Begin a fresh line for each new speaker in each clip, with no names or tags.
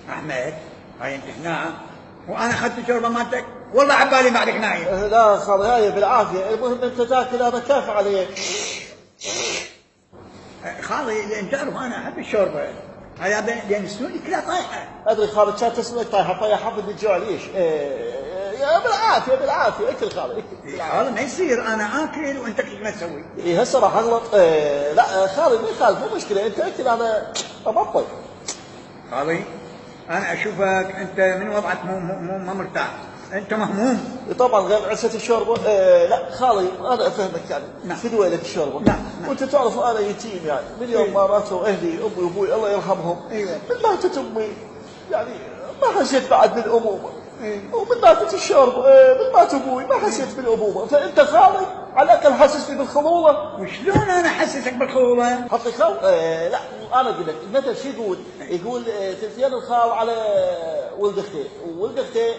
احمد هاي انت هنا وانا اخذت الشوربه مالتك والله عبالي بعدك نايم.
لا خالي هاي بالعافيه، المهم انت تاكل انا كيف عليك.
خالي لان تعرف انا احب الشوربه هاي لان سنوني كلها طايحه.
ادري خالي كانت تسمك طايحه طايحه بدي الجوع ليش؟ يا بالعافيه بالعافيه اكل خالي اكل.
خالي ما يصير انا اكل وانت كيف ما تسوي.
هسه راح اغلط. لا خالي ما يخالف مو مشكله، انت اكل انا ابطل.
خالي انا اشوفك انت من وضعك مو مرتاح، انت مهموم.
طبعا غير عسة الشوربه. لا خالي انا افهمك يعني
نعم.
فدوه لك الشوربه.
نعم.
وانت تعرف انا يتيم يعني من يوم ما ماتوا اهلي امي وابوي الله يرحمهم.
ايوه.
من ماتت امي يعني ما حسيت بعد بالامومه. ومن ماتت الشوربه من مات ابوي ما حسيت بالامومه، فانت خالي على الاقل حسسني بالخضوره.
وشلون انا احسسك بالخضوره؟
حطي خال. لا انا اقول لك المثل شو يقول؟ يقول ثلثين الخال على ولد اختي، وولد اختي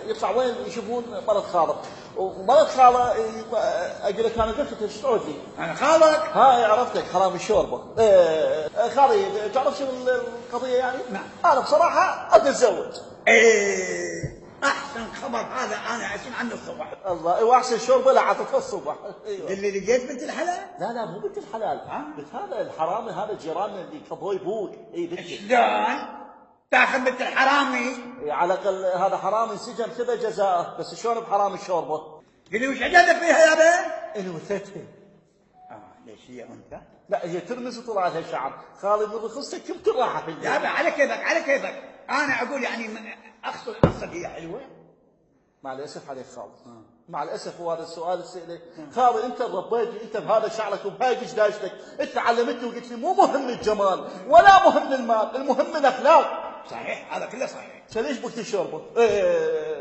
يطلع وين يشوفون مرض خاله، ومرض خاله اقول لك انا قلت ايش تعود لي؟
انا خالك.
هاي عرفتك حرام الشوربه. خالي تعرف شو القضيه يعني؟
نعم.
انا بصراحه ابي اتزوج.
احسن خبر هذا انا اسمع عنه الصبح.
الله واحسن شوربه لا عطتها الصبح. ايوه.
اللي لقيت بنت الحلال؟
لا مو بنت الحلال، قلت هذا الحرامي هذا جيراننا اللي كبوي ابوك. اي بنتي.
شلون تاخذ بنت الحرامي؟
على الاقل هذا حرامي سجن كذا جزاءه، بس شلون بحرام الشوربه؟
قل لي وش عجبك فيها يا بنت؟
انه وثتها.
ليش هي انثى؟
لا هي ترمز وطلع لها شعر، خالي من رخصتك كم راحه في
يا على كيفك على كيفك، انا اقول يعني اقصد هي حلوه.
مع الاسف عليك خالي. مع الاسف وهذا السؤال السئله خالي انت ربيتني انت بهذا شعرك وبهاي قشداشتك، انت علمتني وقلت لي مو مهم الجمال ولا مهم المال، المهم الاخلاق.
صحيح هذا كله صحيح.
فليش بكت الشوربه؟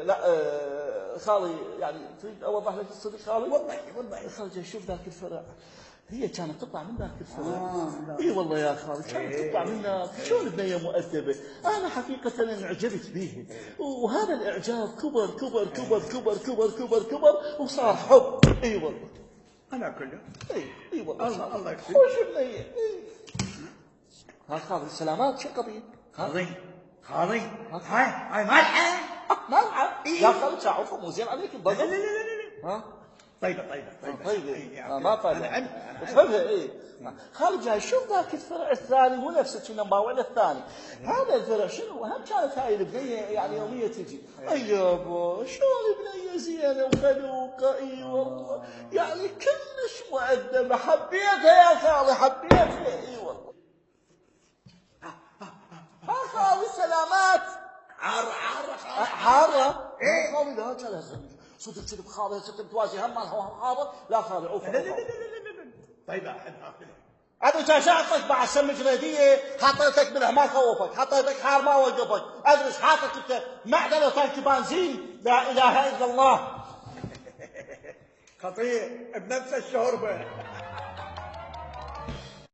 لا خالي يعني تريد اوضح لك الصدق خالي؟
والله
خالي شوف ذاك الفرع، هي كانت تطلع من ذاك الفرع. اي والله يا خالي كانت تطلع منا شلون بنيه مؤدبه، انا حقيقه انعجبت بيها، وهذا الاعجاب كبر كبر كبر كبر كبر كبر كبر وصار حب. اي والله
انا كله.
اي والله
الله يكفيك.
خوش بنيه. ها خالي سلامات شو القضيه؟
خالي هاي مالحه.
مالحه؟ يا خالي شعرها مو زين عليك البقر.
لا
ها
طيبه.
طيبه ما طيبه تفهمها. اي خالد جاي شوف ذاك الفرع الثاني مو نفسه كنا مباوع الثاني، هذا الفرع شنو هم كانت هاي البنيه يعني يوميه تجي. اي يابا شلون بنيه زينه وخلوقه. اي والله يعني كلش مؤدبه، حبيتها يا خالي حبيتها. اي والله. ها خالي سلامات. حاره. ايه خالي لا تلزم صدق كذب خالي صدق توازي هم مالها هذا. لا خالي عوف.
طيب احبها
ادري كان شاطك بعد سم جليديه حطيتك منها ما خوفك، حطيتك حار ما وقفك، ادري ايش حاطك انت معدن وتانك بنزين. لا اله الا الله.
خطير بنفس الشوربه.